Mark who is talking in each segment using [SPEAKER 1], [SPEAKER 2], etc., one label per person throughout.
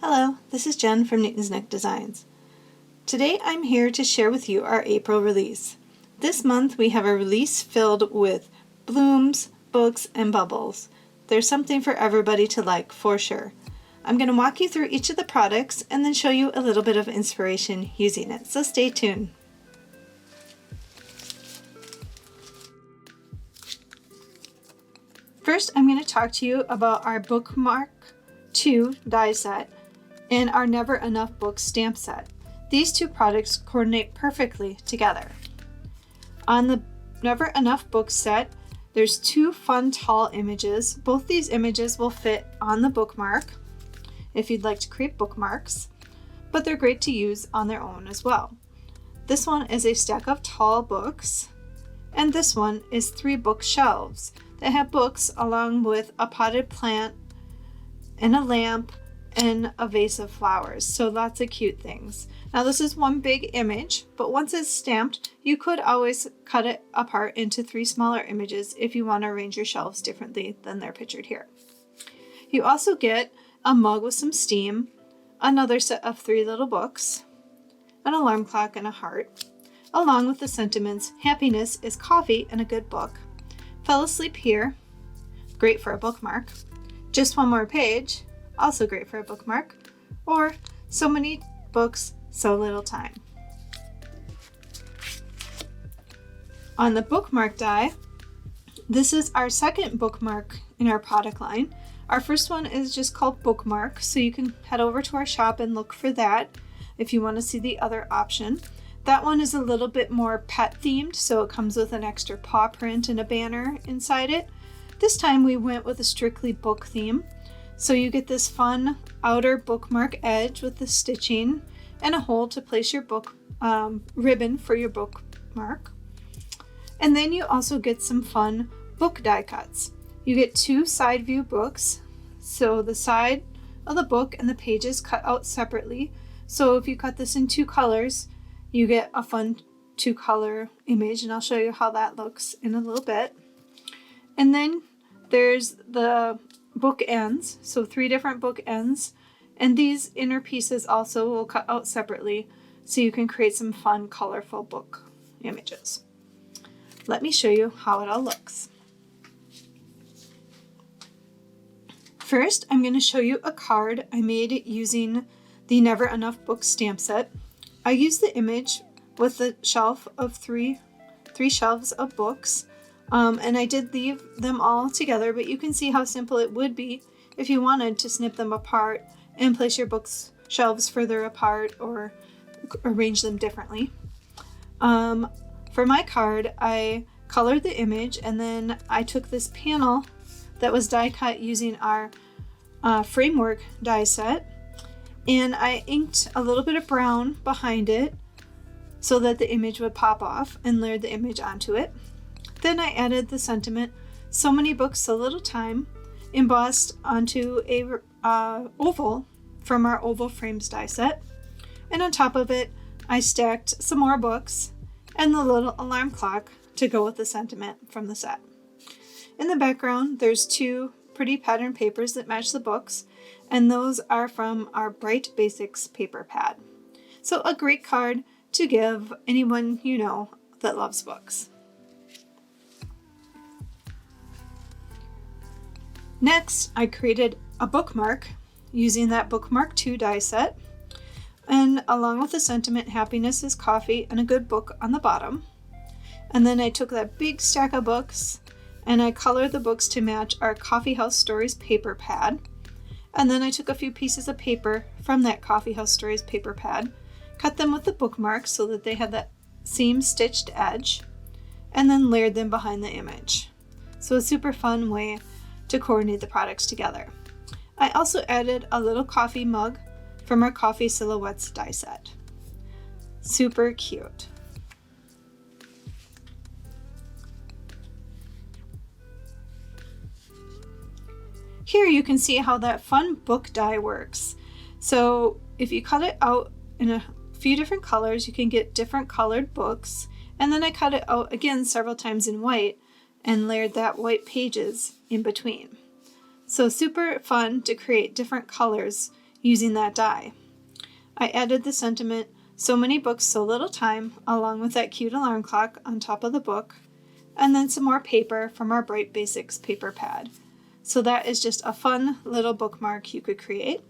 [SPEAKER 1] Hello, this is Jen from Newton's Nook Designs. Today I'm here to share with you our April release. This month we have a release filled with blooms, books, and bubbles. There's something for everybody to like for sure. I'm going to walk you through each of the products and then show you a little bit of inspiration using it, so stay tuned. First, I'm going to talk to you about our Bookmark II die set and our Never Enough Books stamp set. These two products coordinate perfectly together. On the Never Enough Books set, there's two fun tall images. Both these images will fit on the bookmark if you'd like to create bookmarks, but they're great to use on their own as well. This one is a stack of tall books, and this one is 3 bookshelves that have books along with a potted plant and a lamp and a vase of flowers, so lots of cute things. Now this is one big image, but once it's stamped, you could always cut it apart into 3 smaller images if you want to arrange your shelves differently than they're pictured here. You also get a mug with some steam, another set of 3 little books, an alarm clock, and a heart, along with the sentiments, happiness is coffee and a good book, fell asleep here, great for a bookmark, just one more page, also great for a bookmark, or so many books, so little time. On the bookmark die, this is our second bookmark in our product line. Our first one is just called Bookmark, so you can head over to our shop and look for that if you want to see the other option. That one is a little bit more pet themed, so it comes with an extra paw print and a banner inside it. This time we went with a strictly book theme. So you get this fun outer bookmark edge with the stitching and a hole to place your book ribbon for your bookmark. And then you also get some fun book die cuts. You get 2 side view books. So the side of the book and the pages cut out separately. So if you cut this in 2 colors, you get a fun 2-color image, and I'll show you how that looks in a little bit. And then there's the book ends, so 3 different book ends, and these inner pieces also will cut out separately so you can create some fun colorful book images. Let me show you how it all looks. First, I'm going to show you a card I made using the Never Enough Books stamp set. I used the image with the shelf of three shelves of books. And I did leave them all together, but you can see how simple it would be if you wanted to snip them apart and place your books shelves further apart or arrange them differently. For my card, I colored the image, and then I took this panel that was die cut using our framework die set, and I inked a little bit of brown behind it so that the image would pop off, and layered the image onto it. Then I added the sentiment, so many books, so little time, embossed onto a oval from our oval frames die set. And on top of it, I stacked some more books and the little alarm clock to go with the sentiment from the set. In the background, there's 2 pretty pattern papers that match the books, and those are from our Bright Basics paper pad. So a great card to give anyone you know that loves books. Next, I created a bookmark using that Bookmark II die set, and along with the sentiment, happiness is coffee and a good book on the bottom. And then I took that big stack of books and I colored the books to match our Coffee House Stories paper pad. And then I took a few pieces of paper from that Coffee House Stories paper pad, cut them with the bookmark so that they had that seam stitched edge, and then layered them behind the image. So a super fun way to coordinate the products together. I also added a little coffee mug from our Coffee Silhouettes die set. Super cute. Here you can see how that fun book die works. So if you cut it out in a few different colors, you can get different colored books. And then I cut it out again several times in white and layered that white pages in between. So super fun to create different colors using that die. I added the sentiment, "So many books, so little time," along with that cute alarm clock on top of the book, and then some more paper from our Bright Basics paper pad. So that is just a fun little bookmark you could create.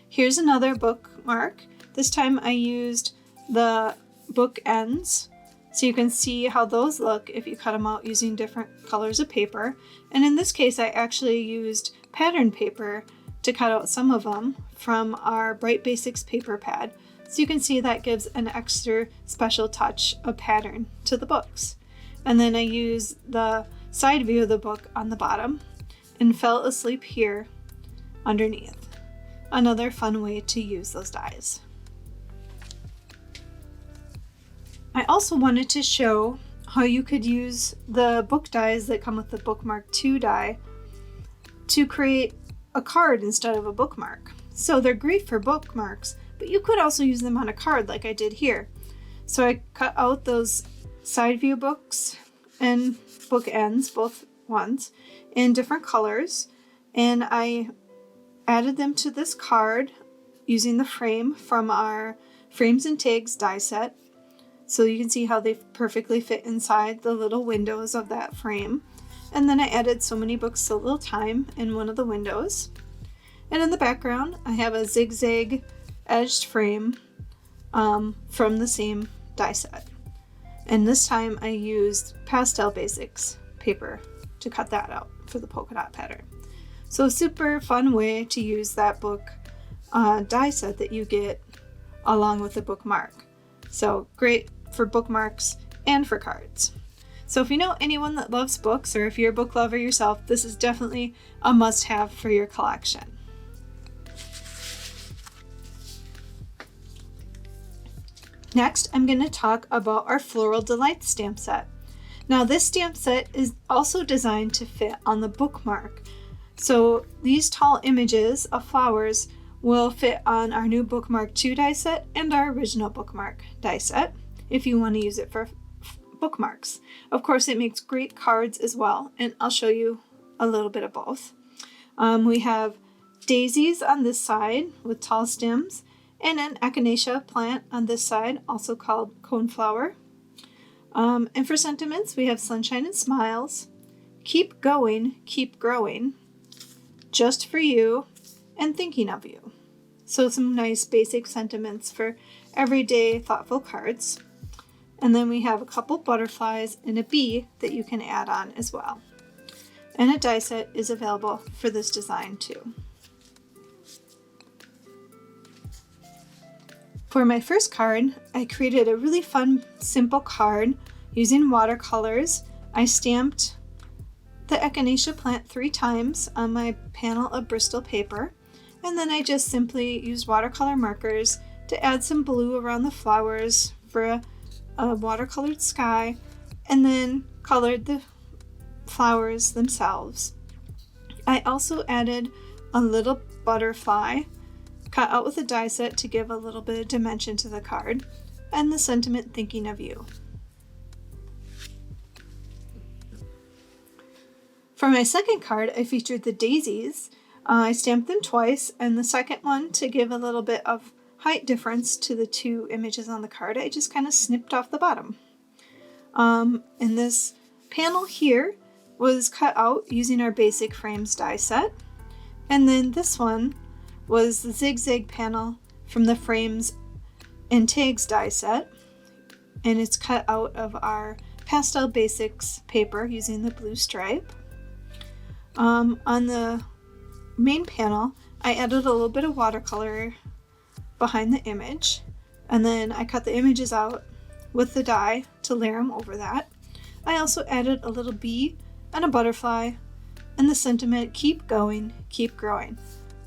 [SPEAKER 1] Here's another bookmark. This time I used the book ends, so you can see how those look if you cut them out using different colors of paper. And in this case, I actually used pattern paper to cut out some of them from our Bright Basics paper pad. So you can see that gives an extra special touch of pattern to the books. And then I used the side view of the book on the bottom and fell asleep here underneath. Another fun way to use those dies. I also wanted to show how you could use the book dies that come with the Bookmark II die to create a card instead of a bookmark. So they're great for bookmarks, but you could also use them on a card like I did here. So I cut out those side view books and book ends, both ones, in different colors, and I added them to this card using the frame from our Frames and Tags die set. So you can see how they perfectly fit inside the little windows of that frame. And then I added "So many books, so little time" in one of the windows. And in the background, I have a zigzag edged frame from the same die set. And this time I used Pastel Basics paper to cut that out for the polka dot pattern. So a super fun way to use that book die set that you get along with the bookmark. So great for bookmarks and for cards. So if you know anyone that loves books, or if you're a book lover yourself, this is definitely a must-have for your collection. Next, I'm going to talk about our Floral Delights stamp set. Now this stamp set is also designed to fit on the bookmark. So these tall images of flowers will fit on our new Bookmark II die set and our original Bookmark die set if you want to use it for bookmarks. Of course, it makes great cards as well, and I'll show you a little bit of both. We have daisies on this side with tall stems, and an echinacea plant on this side, also called coneflower. And for sentiments, we have sunshine and smiles, keep going, keep growing, just for you, and thinking of you. So some nice basic sentiments for everyday thoughtful cards. And then we have a couple butterflies and a bee that you can add on as well. And a die set is available for this design too. For my first card, I created a really fun, simple card using watercolors. I stamped the echinacea plant 3 times on my panel of Bristol paper, and then I just simply used watercolor markers to add some blue around the flowers for a watercolored sky, and then colored the flowers themselves. I also added a little butterfly cut out with a die set to give a little bit of dimension to the card, and the sentiment "thinking of you." For my second card, I featured the daisies. I stamped them twice, and the second one, to give a little bit of height difference to the 2 images on the card, I just kind of snipped off the bottom. And this panel here was cut out using our basic frames die set. And then this one was the zigzag panel from the Frames and Tags die set. And it's cut out of our Pastel Basics paper using the blue stripe. On the main panel, I added a little bit of watercolor behind the image, and then I cut the images out with the die to layer them over that. I also added a little bee and a butterfly and the sentiment "keep going, keep growing."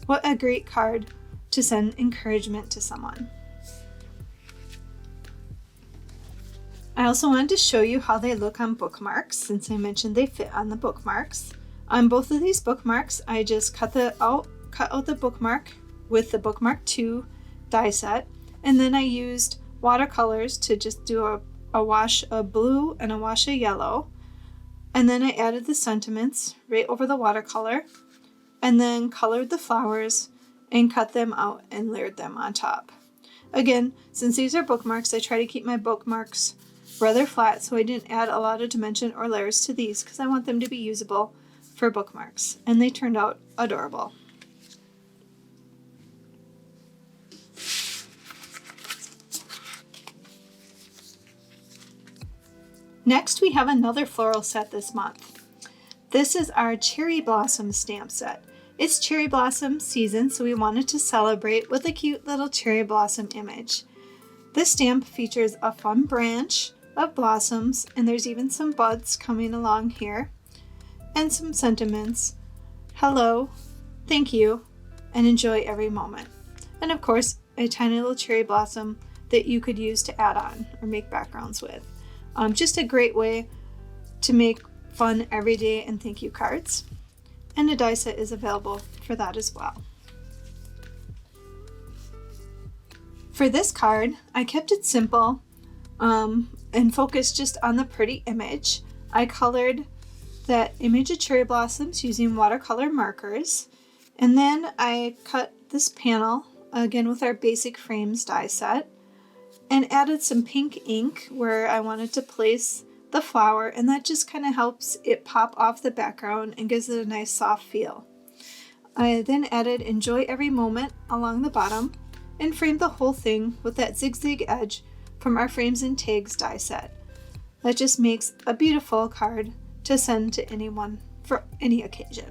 [SPEAKER 1] What a great card to send encouragement to someone. I also wanted to show you how they look on bookmarks, since I mentioned they fit on the bookmarks. On both of these bookmarks, I just cut out the bookmark with the Bookmark II die set, and then I used watercolors to just do a wash of blue and a wash of yellow, and then I added the sentiments right over the watercolor, and then colored the flowers and cut them out and layered them on top. Again, since these are bookmarks, I try to keep my bookmarks rather flat, so I didn't add a lot of dimension or layers to these because I want them to be usable for bookmarks, and they turned out adorable. Next, we have another floral set this month. This is our cherry blossom stamp set. It's cherry blossom season, so we wanted to celebrate with a cute little cherry blossom image. This stamp features a fun branch of blossoms, and there's even some buds coming along here, and some sentiments. Hello, thank you, and enjoy every moment. And of course, a tiny little cherry blossom that you could use to add on or make backgrounds with. Just a great way to make fun everyday and thank you cards. And a die set is available for that as well. For this card, I kept it simple and focused just on the pretty image. I colored that image of cherry blossoms using watercolor markers. And then I cut this panel, again with our basic frames die set, and added some pink ink where I wanted to place the flower, and that just kind of helps it pop off the background and gives it a nice soft feel. I then added enjoy every moment along the bottom and framed the whole thing with that zigzag edge from our frames and tags die set. That just makes a beautiful card to send to anyone for any occasion.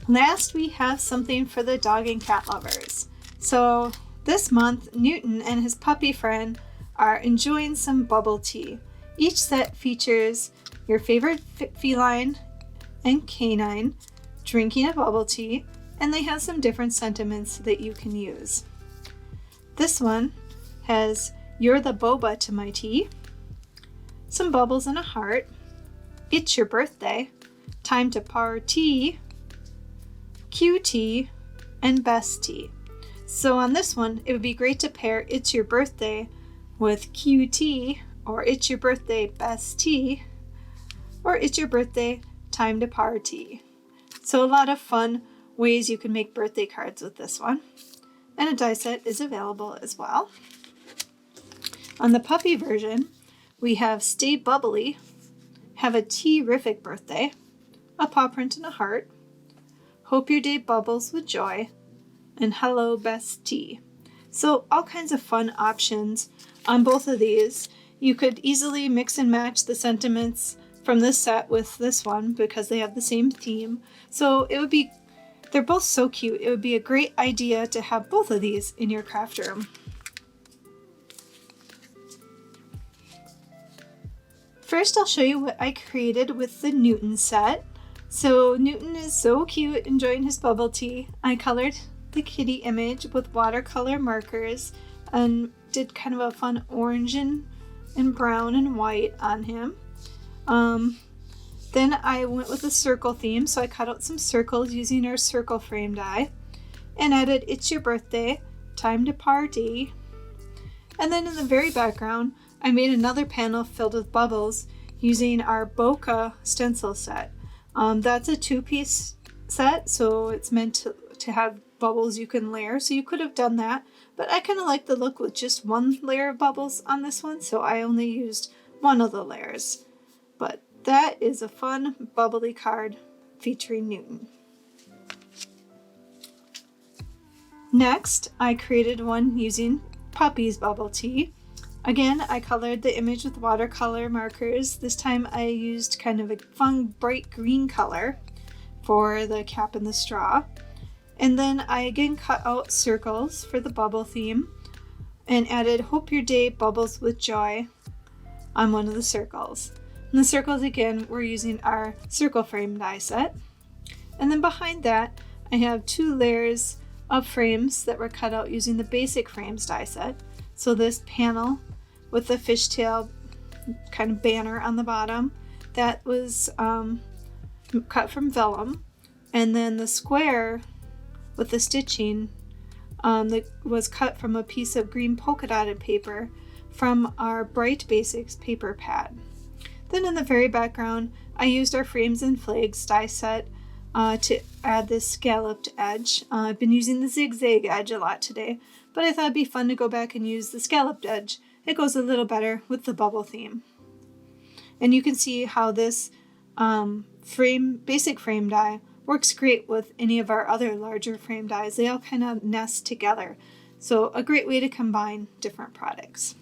[SPEAKER 1] Last, we have something for the dog and cat lovers. So this month, Newton and his puppy friend are enjoying some bubble tea. Each set features your favorite feline and canine drinking a bubble tea, and they have some different sentiments that you can use. This one has "You're the boba to my tea," some bubbles and a heart, "It's your birthday," "Time to party," "QT," and "Best tea." So on this one, it would be great to pair "It's your birthday" with QT, or "It's your birthday, best tea," or "It's your birthday, time to party." So a lot of fun ways you can make birthday cards with this one. And a die set is available as well. On the puppy version, we have "Stay Bubbly," "Have a Tea-rific Birthday," a paw print and a heart, "Hope your day bubbles with joy," and "Hello, best tea." So all kinds of fun options on both of these. You could easily mix and match the sentiments from this set with this one because they have the same theme. So they're both so cute. It would be a great idea to have both of these in your craft room. First, I'll show you what I created with the Newton set. So Newton is so cute enjoying his bubble tea. I colored the kitty image with watercolor markers and did kind of a fun orange and brown and white on him. Then I went with a circle theme, so I cut out some circles using our circle frame die and added "It's your birthday, time to party." And then in the very background, I made another panel filled with bubbles using our bokeh stencil set. That's a 2-piece set, so it's meant to have bubbles you can layer, so you could have done that, but I kind of like the look with just one layer of bubbles on this one, so I only used one of the layers. But that is a fun bubbly card featuring Newton. Next, I created one using Puppy's bubble tea. Again, I colored the image with watercolor markers. This time I used kind of a fun bright green color for the cap and the straw. And then I again cut out circles for the bubble theme and added "Hope your day bubbles with joy" on one of the circles. And the circles, again, we're using our circle frame die set. And then behind that, I have 2 layers of frames that were cut out using the basic frames die set. So this panel with the fishtail kind of banner on the bottom, that was cut from vellum. And then the square with the stitching that was cut from a piece of green polka dotted paper from our Bright Basics paper pad. Then in the very background, I used our frames and flags die set to add this scalloped edge. I've been using the zigzag edge a lot today, but I thought it'd be fun to go back and use the scalloped edge. It goes a little better with the bubble theme. And you can see how this basic frame die works great with any of our other larger frame dies. They all kind of nest together. So a great way to combine different products.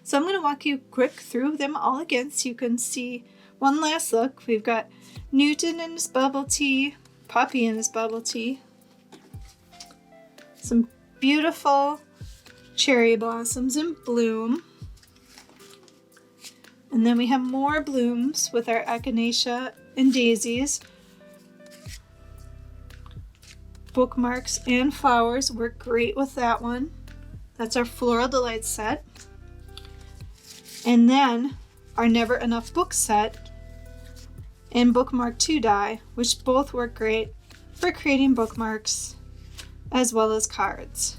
[SPEAKER 1] So I'm going to walk you quick through them all again so you can see one last look. We've got Newton in his bubble tea, Poppy in his bubble tea, some beautiful cherry blossoms in bloom, and then we have more blooms with our echinacea and daisies. Bookmarks and flowers work great with that one. That's our Floral Delights set. And then our Never Enough book set and Bookmark II die, which both work great for creating bookmarks as well as cards.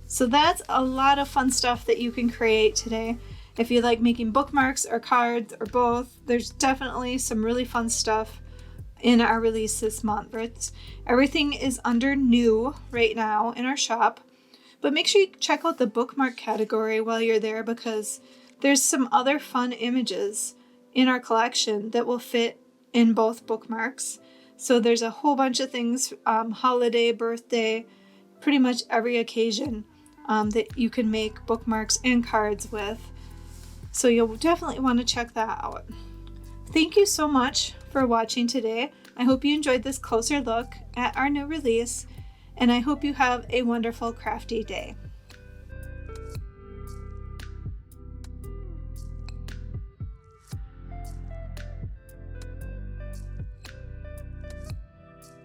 [SPEAKER 1] So that's a lot of fun stuff that you can create today. If you like making bookmarks or cards or both, there's definitely some really fun stuff in our release this month. Everything is under new right now in our shop, but make sure you check out the bookmark category while you're there, because there's some other fun images in our collection that will fit in both bookmarks. So there's a whole bunch of things, holiday, birthday, pretty much every occasion that you can make bookmarks and cards with. So you'll definitely want to check that out. Thank you so much for watching today. I hope you enjoyed this closer look at our new release, and I hope you have a wonderful crafty day.